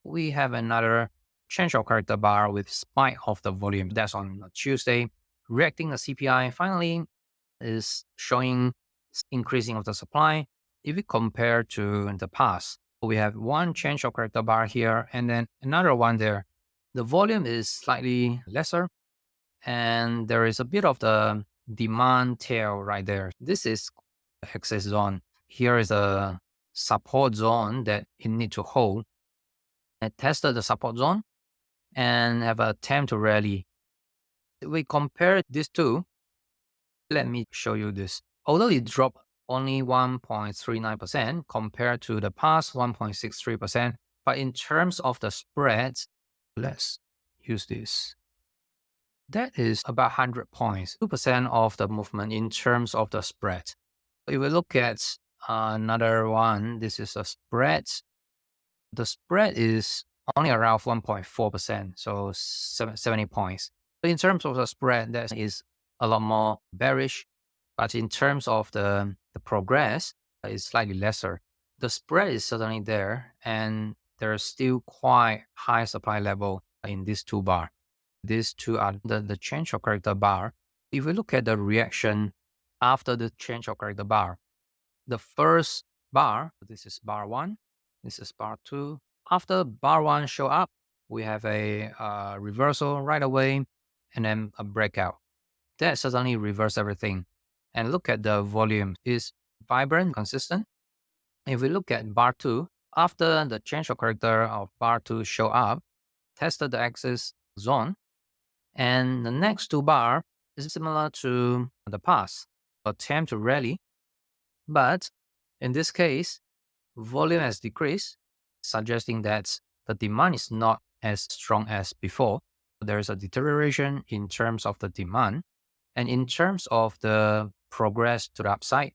we have another change of character bar with spike of the volume. That's on Tuesday. Reacting the CPI finally is showing increasing of the supply. If we compare to the past, we have one change of character bar here and then another one there. The volume is slightly lesser and there is a bit of the demand tail right there. This is access zone. Here is a support zone that it need to hold. I tested the support zone and have a attempt to rally. We compare these two. Let me show you this. Although it dropped only 1.39% compared to the past 1.63%, but in terms of the spreads, let's use this. That is about 100 points, 2% of the movement in terms of the spread. If we look at another one, this is a spread. The spread is only around 1.4%, so 70 points. But in terms of the spread, that is a lot more bearish. But in terms of the progress, it's slightly lesser. The spread is certainly there, and there's still quite high supply level in these two bars. These two are the change of character bar. If we look at the reaction after the change of character bar, the first bar, this is bar 1, this is bar 2. After bar 1 show up, we have a reversal right away and then a breakout. That suddenly reverse everything. And look at the volume, is vibrant, consistent. If we look at bar 2, after the change of character of bar 2 show up, tested the axis zone, and the next two bar is similar to the past, attempt to rally, but in this case, volume has decreased, suggesting that the demand is not as strong as before. There is a deterioration in terms of the demand, and in terms of the progress to the upside,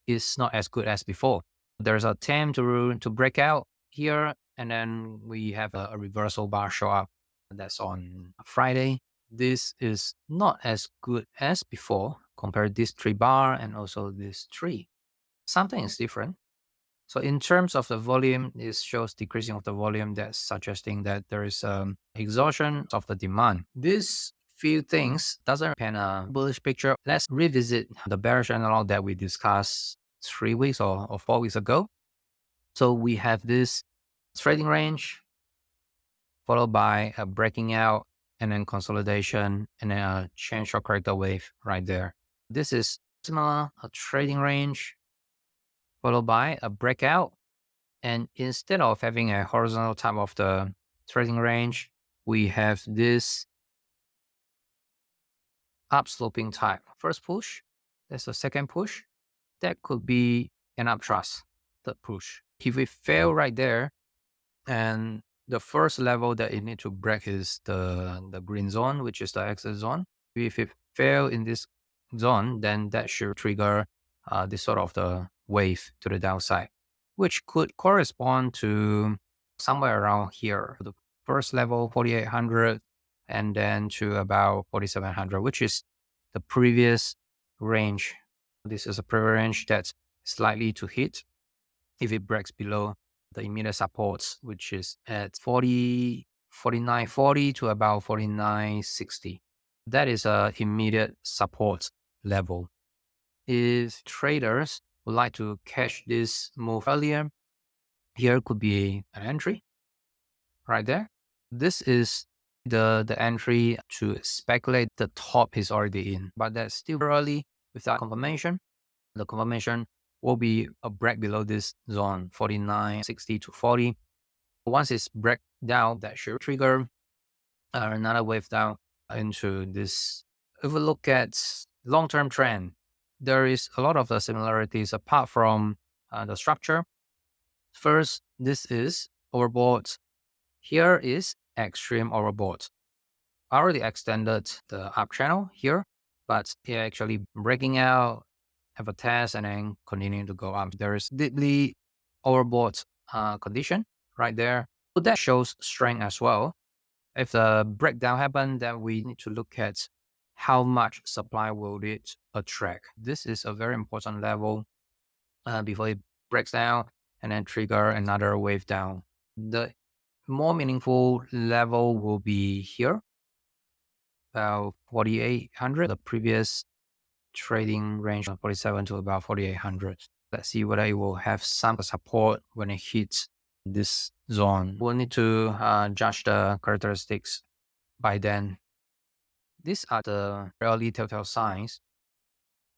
is not as good as before. There's an attempt to break out here, and then we have a reversal bar show up. That's on Friday. This is not as good as before compared to this 3 bar and also this 3. Something is different. So in terms of the volume, it shows decreasing of the volume. That's suggesting that there is exhaustion of the demand. These few things doesn't paint a bullish picture. Let's revisit the bearish analog that we discussed 3 weeks or 4 weeks ago. So we have this trading range followed by a breaking out and then consolidation and then a change of character wave right there. This is similar, a trading range followed by a breakout. And instead of having a horizontal type of the trading range, we have this upsloping type. First push, that's the second push. That could be an uptrust, third push. If we fail right there, and the first level that it need to break is the green zone, which is the exit zone. If it fail in this zone, then that should trigger this sort of the wave to the downside, which could correspond to somewhere around here. The first level, 4,800, and then to about 4,700, which is the previous range. This is a previous range that's likely to hit if it breaks below the immediate supports, which is at 49.40 to about 49.60. That is a immediate support level. If traders would like to catch this move earlier, here could be an entry right there. This is the entry to speculate the top is already in, but that's still early without confirmation. The confirmation will be a break below this zone, 49.60 to 40. Once it's break down, that should trigger another wave down into this. If we look at long-term trend, there is a lot of the similarities apart from the structure. First, this is overbought. Here is extreme overbought. I already extended the up channel here, but it actually breaking out, have a test, and then continue to go up. There is deeply overbought condition right there. So that shows strength as well. If the breakdown happens, then we need to look at how much supply will it attract. This is a very important level before it breaks down and then trigger another wave down. The more meaningful level will be here, about 4,800. The previous trading range of 47 to about 4,800. Let's see whether it will have some support when it hits this zone. We'll need to judge the characteristics by then. These are the early telltale signs,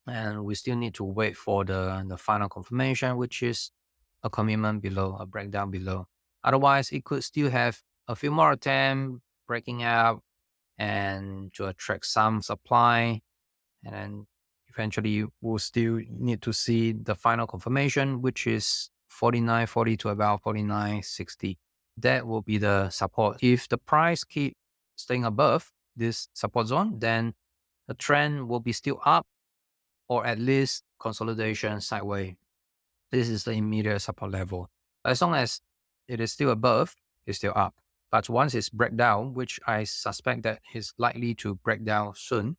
and we still need to wait for the final confirmation, which is a commitment below, a breakdown below. Otherwise, it could still have a few more attempts breaking out and to attract some supply. And then eventually we'll still need to see the final confirmation, which is 49.40 to about 49.60. That will be the support. If the price keep staying above this support zone, then the trend will be still up, or at least consolidation sideways. This is the immediate support level. As long as it is still above, it's still up. But once it's break down, which I suspect that is likely to break down soon,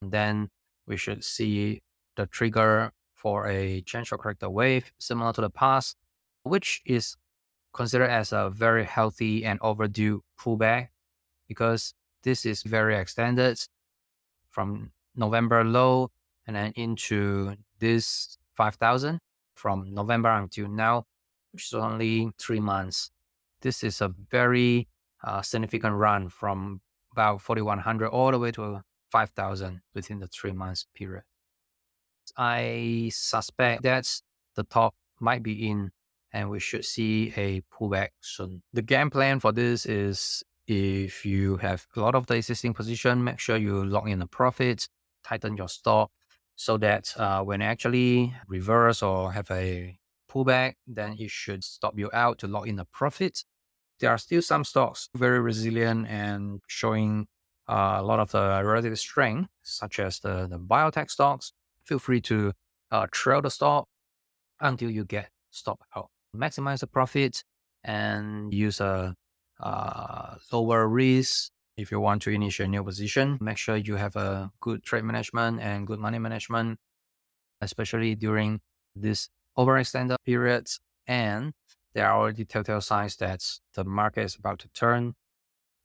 then we should see the trigger for a change of character wave similar to the past, which is considered as a very healthy and overdue pullback, because this is very extended from November low and then into this 5,000 from November until now, which is only 3 months. This is a very significant run from about 4,100 all the way to 5,000 within the 3 months period. I suspect that the top might be in, and we should see a pullback soon. The game plan for this is, if you have a lot of the existing position, make sure you lock in the profits, tighten your stop, so that when actually reverse or have a pullback, then it should stop you out to lock in the profits. There are still some stocks very resilient and showing a lot of the relative strength, such as the biotech stocks. Feel free to trail the stock until you get stop out. Maximize the profit and use a lower risk if you want to initiate a new position. Make sure you have a good trade management and good money management, especially during this overextended periods. And there are already telltale signs that the market is about to turn.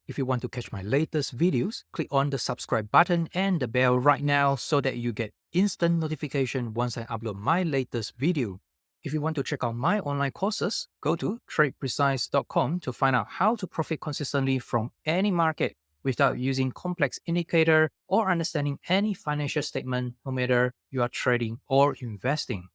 If you want to catch my latest videos, click on the subscribe button and the bell right now so that you get instant notification once I upload my latest video. If you want to check out my online courses, go to tradeprecise.com to find out how to profit consistently from any market without using complex indicator or understanding any financial statement, no matter you are trading or investing.